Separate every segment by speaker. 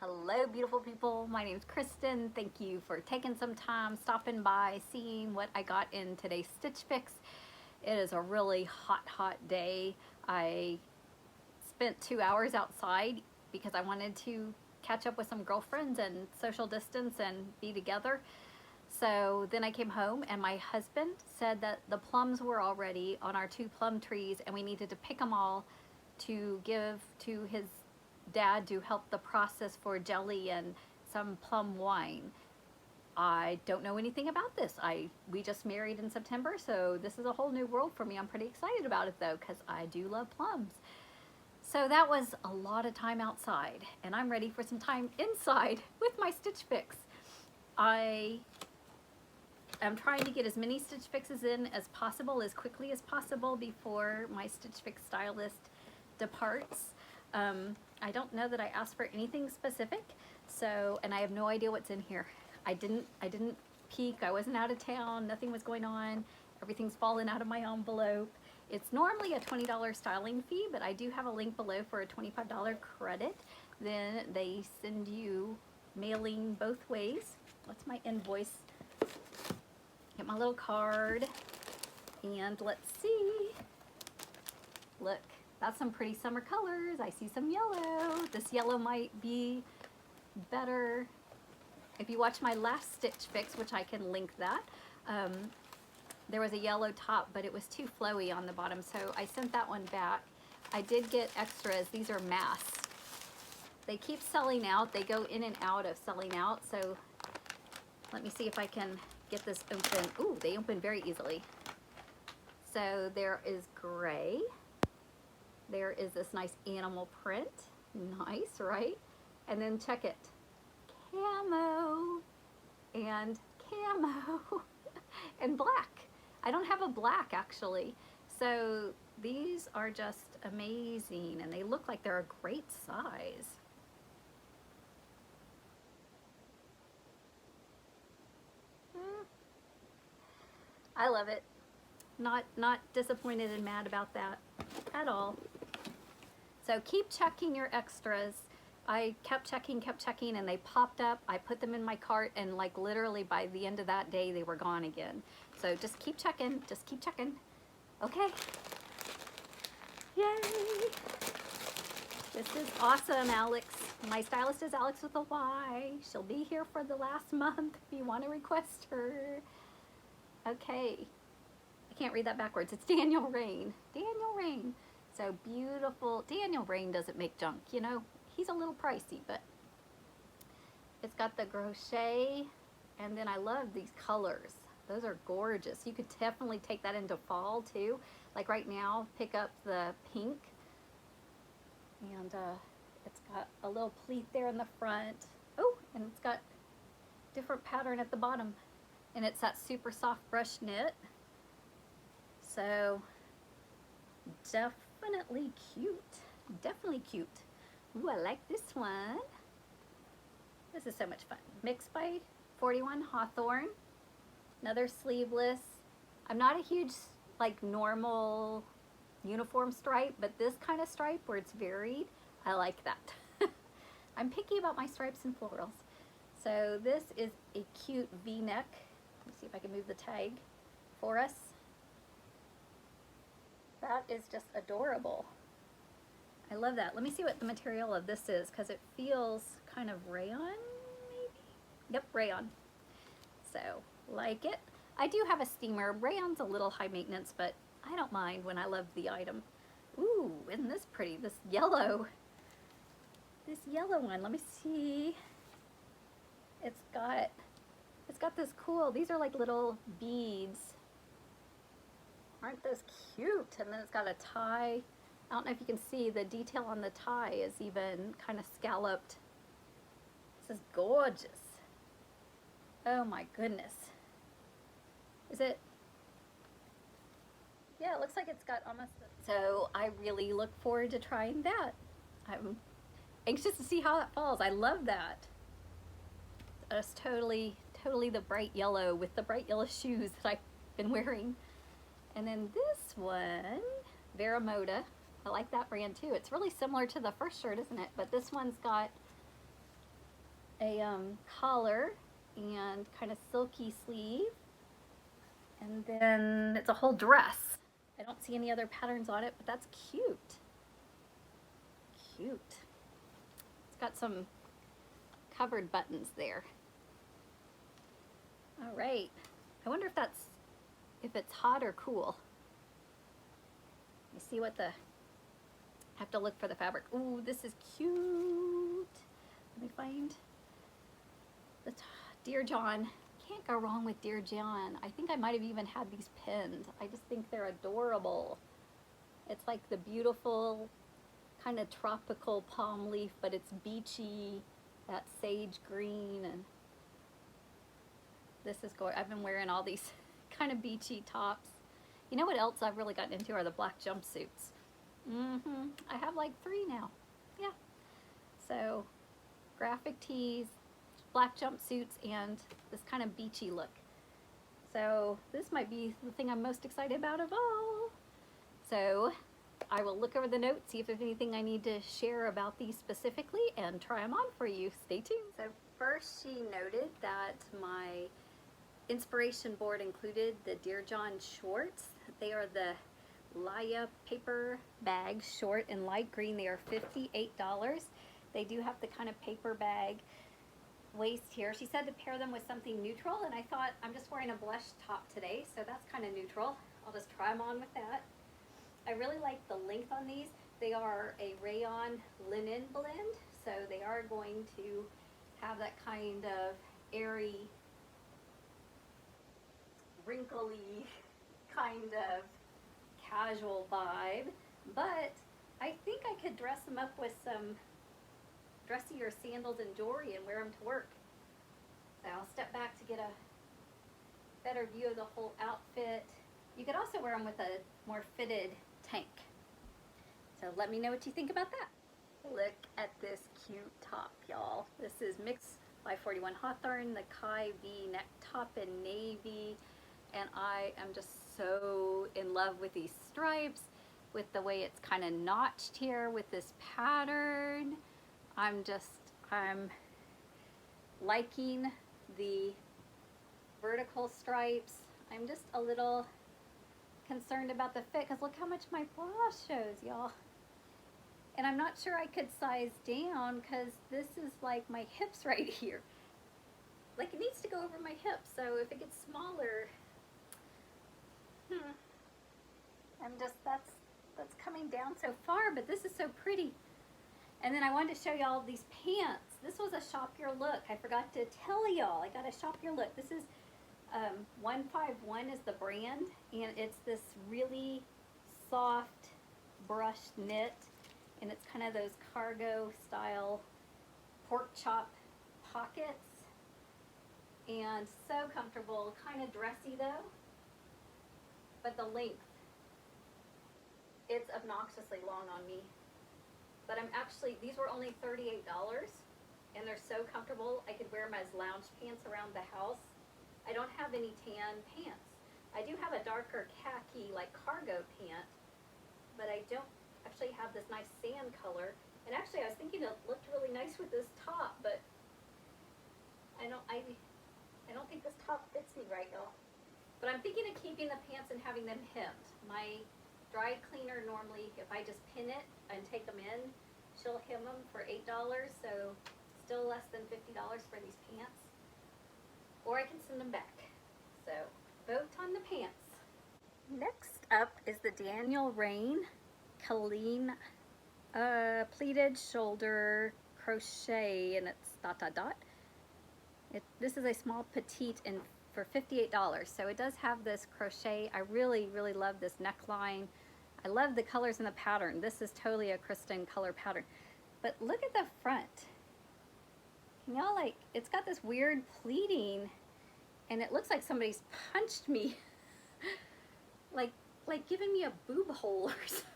Speaker 1: Hello beautiful people, my name is Kristen. Thank you for taking some time, stopping by, seeing what I got in today's Stitch Fix. It is a really hot day. I spent 2 hours outside because I wanted to catch up with some girlfriends and social distance and be together. So then I came home and my husband said that the plums were already on our 2 plum trees and we needed to pick them all to give to his dad to help the process for jelly and some plum wine. I don't know anything about this. We just married in September, so this is a whole new world for me. I'm pretty excited about it though, because I do love plums. So that was a lot of time outside, and I'm ready for some time inside with my Stitch Fix. I am trying to get as many Stitch Fixes in as possible, as quickly as possible before my Stitch Fix stylist departs. I don't know that I asked for anything specific, so, and I have no idea what's in here. I didn't peek, I wasn't out of town, nothing was going on, everything's fallen out of my envelope. It's normally a $20 styling fee, but I do have a link below for a $25 credit. Then they send you mailing both ways. What's my invoice? Get my little card, and let's see. Look. That's some pretty summer colors. I see some yellow. This yellow might be better. If you watch my last Stitch Fix, which I can link that, there was a yellow top, but it was too flowy on the bottom, so I sent that one back. I did get extras. These are masks. They keep selling out. They go in and out of selling out, so let me see if I can get this open. Ooh, they open very easily. So there is gray. There is this nice animal print. Nice, right? And then check it. Camo and camo and black. I don't have a black actually. So these are just amazing and they look like they're a great size. I love it. Not disappointed and mad about that at all. So keep checking your extras. I kept checking, and they popped up. I put them in my cart, and like literally by the end of that day, they were gone again. So just keep checking, Okay. Yay. This is awesome, Alex. My stylist is Alex with a Y. She'll be here for the last month if you want to request her. Okay. I can't read that backwards. It's Daniel Rainn. Daniel Rainn. So beautiful. Daniel Rainn doesn't make junk, you know. He's a little pricey, but it's got the crochet, and then I love these colors. Those are gorgeous. You could definitely take that into fall too. Like right now, pick up the pink, and it's got a little pleat there in the front. Oh, and it's got different pattern at the bottom, and it's that super soft brush knit. So definitely cute. Definitely cute. Ooh, I like this one. This is so much fun. Mixed by 41 Hawthorn. Another sleeveless. I'm not a huge like normal uniform stripe, but this kind of stripe where it's varied, I like that. I'm picky about my stripes and florals. So this is a cute V-neck. Let me see if I can move the tag for us. That is just adorable. I love that. Let me see what the material of this is because it feels kind of rayon, maybe? Yep, rayon. So, like it. I do have a steamer. Rayon's a little high maintenance, but I don't mind when I love the item. Ooh, isn't this pretty? This yellow. This yellow one. Let me see. It's got this cool, these are like little beads. Aren't those cute? And then it's got a tie. I don't know if you can see the detail on the tie is even kind of scalloped. This is gorgeous. Oh my goodness. Is it? Yeah, it looks like it's got almost. So I really look forward to trying that. I'm anxious to see how it falls. I love that. It's totally the bright yellow with the bright yellow shoes that I've been wearing. And then this one, Vera Moda. I like that brand too. It's really similar to the first shirt, isn't it? But this one's got a collar and kind of silky sleeve. And then it's a whole dress. I don't see any other patterns on it, but that's cute. Cute. It's got some covered buttons there. All right. I wonder if it's hot or cool. Let me see what I have to look for the fabric. Ooh, this is cute. Let me find the Dear John. Can't go wrong with Dear John. I think I might have even had these pinned. I just think they're adorable. It's like the beautiful kind of tropical palm leaf, but it's beachy, that sage green, and this is I've been wearing all these kind of beachy tops. You know what else I've really gotten into are the black jumpsuits. I have like 3 now. Yeah. So graphic tees, black jumpsuits, and this kind of beachy look. So this might be the thing I'm most excited about of all. So I will look over the notes, see if there's anything I need to share about these specifically, and try them on for you. Stay tuned. So first she noted that my inspiration board included the Dear John shorts. They are the Liya paper bag short in light green. They are $58. They do have the kind of paper bag waist here. She said to pair them with something neutral, and I thought I'm just wearing a blush top today, so that's kind of neutral. I'll just try them on with that. I really like the length on these. They are a rayon linen blend, so they are going to have that kind of airy, wrinkly kind of casual vibe, but I think I could dress them up with some dressier sandals and jewelry and wear them to work. So I'll step back to get a better view of the whole outfit. You could also wear them with a more fitted tank. So let me know what you think about that. Look at this cute top, y'all. This is Mix by 41 Hawthorn, the Kai V neck top in navy, and I am just so in love with these stripes, with the way it's kind of notched here with this pattern. I'm liking the vertical stripes. I'm just a little concerned about the fit, because look how much my bra shows, y'all. And I'm not sure I could size down, because this is like my hips right here. Like, it needs to go over my hips, so if it gets smaller, that's coming down so far, but this is so pretty. And then I wanted to show y'all these pants. This was a shop your look. I forgot to tell y'all, I got a shop your look. This is 151 is the brand, and it's this really soft brushed knit, and it's kind of those cargo style pork chop pockets, and so comfortable, kind of dressy though, but the length, it's obnoxiously long on me. But these were only $38, and they're so comfortable. I could wear them as lounge pants around the house. I don't have any tan pants. I do have a darker khaki, like cargo pant, but I don't actually have this nice sand color. And actually, I was thinking it looked really nice with this top, but I don't think this top fits me right, y'all. But I'm thinking of keeping the pants and having them hemmed. My dry cleaner normally, if I just pin it and take them in, she'll hem them for $8, so still less than $50 for these pants. Or I can send them back. So vote on the pants. Next up is the Rainn CALEENA pleated shoulder crochet, and it's ... This is a small petite and for $58, so it does have this crochet. I really, really love this neckline. I love the colors and the pattern. This is totally a Kristen color pattern. But look at the front. Can y'all, like, it's got this weird pleating, and it looks like somebody's punched me, like giving me a boob hole or something.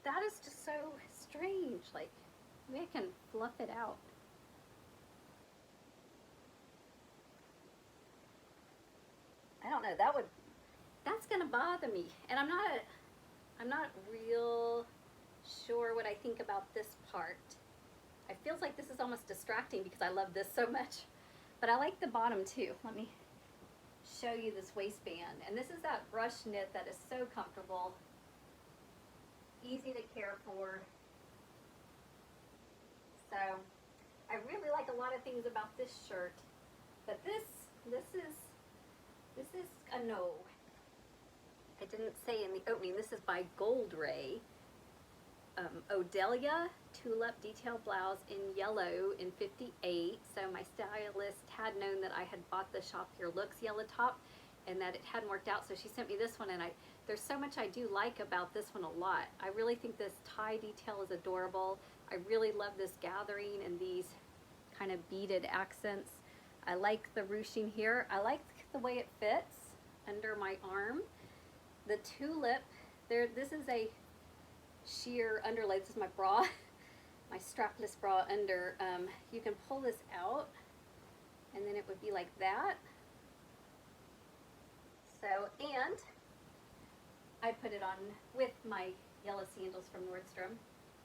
Speaker 1: That is just so strange. Like, maybe I can fluff it out. I don't know, that's gonna bother me. And I'm not real sure what I think about this part. It feels like this is almost distracting because I love this so much. But I like the bottom too. Let me show you this waistband. And this is that brush knit that is so comfortable, easy to care for. So I really like a lot of things about this shirt, but this is a no. I didn't say in the opening, this is by Goldray. Odelya Tulip detail blouse in yellow in 58. So my stylist had known that I had bought the Shop Your Looks yellow top and that it hadn't worked out, so she sent me this one, and there's so much I do like about this one a lot. I really think this tie detail is adorable. I really love this gathering and these kind of beaded accents. I like the ruching here. I like the way it fits under my arm. The tulip, this is a sheer underlay. This is my bra, my strapless bra under. You can pull this out and then it would be like that. So, and I put it on with my yellow sandals from Nordstrom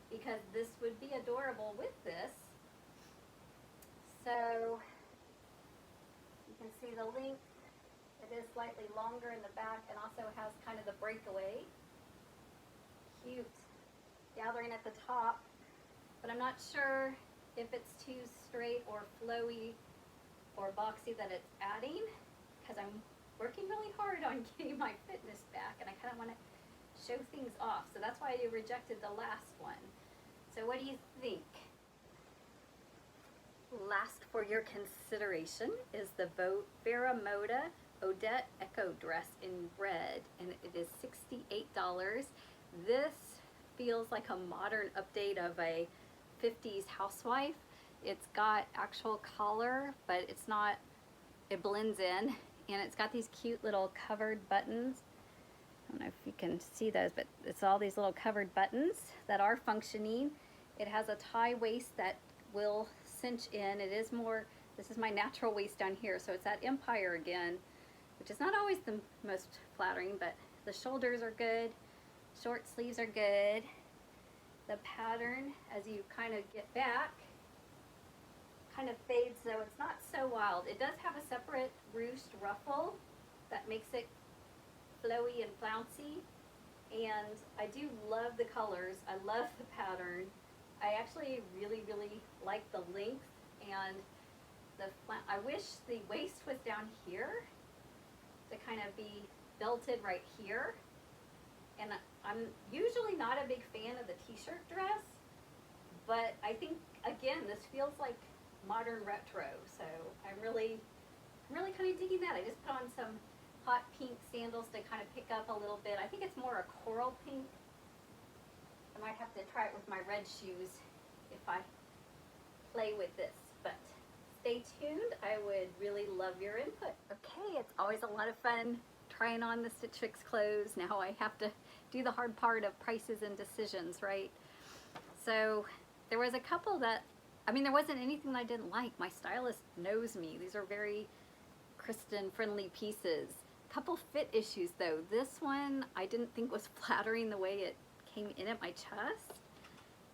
Speaker 1: because this would be adorable with this. So you can see the length. It is slightly longer in the back and also has kind of the breakaway. Cute gathering at the top, but I'm not sure if it's too straight or flowy or boxy that it's adding, because I'm working really hard on getting my fitness back and I kind of want to show things off. So that's why I rejected the last one. So what do you think? Last for your consideration is the Vera Moda Odette Echo dress in red, and it is $68. This feels like a modern update of a 50s housewife. It's got actual collar, but it's not, it blends in, and it's got these cute little covered buttons. I don't know if you can see those, but it's all these little covered buttons that are functioning. It has a tie waist that will cinch in. It is more, this is my natural waist down here, so it's that empire again, which is not always the most flattering, but the shoulders are good, short sleeves are good. The pattern, as you kind of get back, kind of fades, so it's not so wild. It does have a separate ruched ruffle that makes it flowy and flouncy, and I do love the colors. I love the pattern. I actually really like the length, and I wish the waist was down here to kind of be belted right here. And I'm usually not a big fan of the t-shirt dress, but I think, again, this feels like modern retro, so I'm really kind of digging that. I just put on some hot pink sandals to kind of pick up a little bit. I think it's more a coral pink. I might have to try it with my red shoes if I play with this, but stay tuned. I would really love your input. Okay, it's always a lot of fun trying on the Stitch Fix clothes. Now I have to do the hard part of prices and decisions, right? So there was a couple that, I mean, there wasn't anything I didn't like. My stylist knows me. These are very Kristen friendly pieces. Couple fit issues though. This one I didn't think was flattering the way it came in at my chest.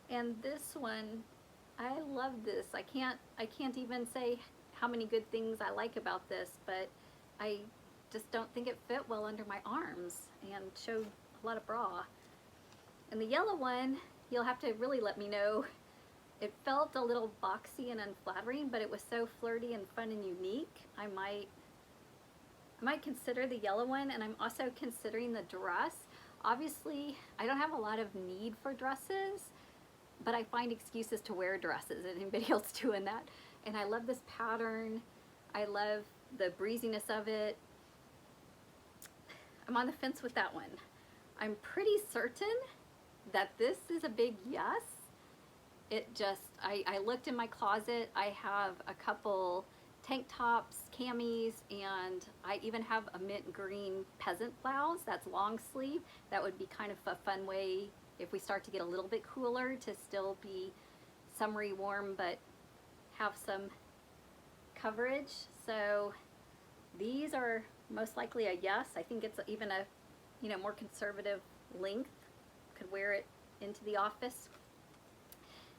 Speaker 1: And this one, I love this. I can't even say how many good things I like about this, but I just don't think it fit well under my arms and showed a lot of bra. And the yellow one, you'll have to really let me know. It felt a little boxy and unflattering, but it was so flirty and fun and unique. I might consider the yellow one, and I'm also considering the dress. Obviously, I don't have a lot of need for dresses, but I find excuses to wear dresses. Anybody else doing that? And I love this pattern. I love the breeziness of it. I'm on the fence with that one. I'm pretty certain that this is a big yes. It just, I looked in my closet. I have a couple tank tops, camis, and I even have a mint green peasant blouse that's long sleeve. That would be kind of a fun way if we start to get a little bit cooler to still be summery warm but have some coverage. So these are most likely a yes. I think it's even a, you know, more conservative length. Could wear it into the office.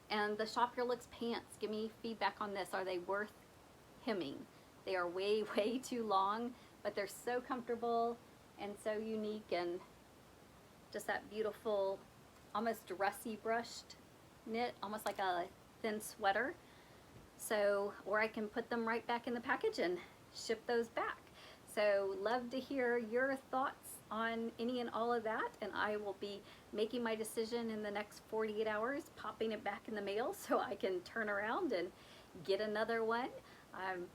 Speaker 1: And the Shop Your Looks pants, give me feedback on this. Are they worth hemming? They are way, way too long, but they're so comfortable and so unique, and just that beautiful, almost dressy brushed knit, almost like a thin sweater. So, or I can put them right back in the package and ship those back. So love to hear your thoughts on any and all of that, and I will be making my decision in the next 48 hours, popping it back in the mail so I can turn around and get another one. I'm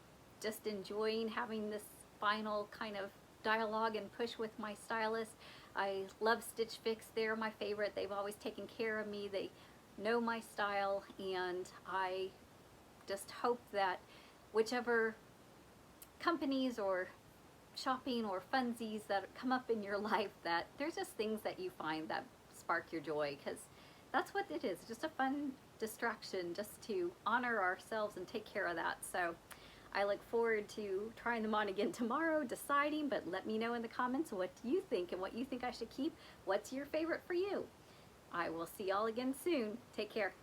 Speaker 1: just enjoying having this final kind of dialogue and push with my stylist. I love Stitch Fix. They're my favorite. They've always taken care of me. They know my style, and I just hope that whichever companies or shopping or funsies that come up in your life, that there's just things that you find that spark your joy, because that's what it is, just a fun distraction just to honor ourselves and take care of that. So I look forward to trying them on again tomorrow, deciding, but let me know in the comments what you think and what you think I should keep. What's your favorite for you? I will see y'all again soon. Take care.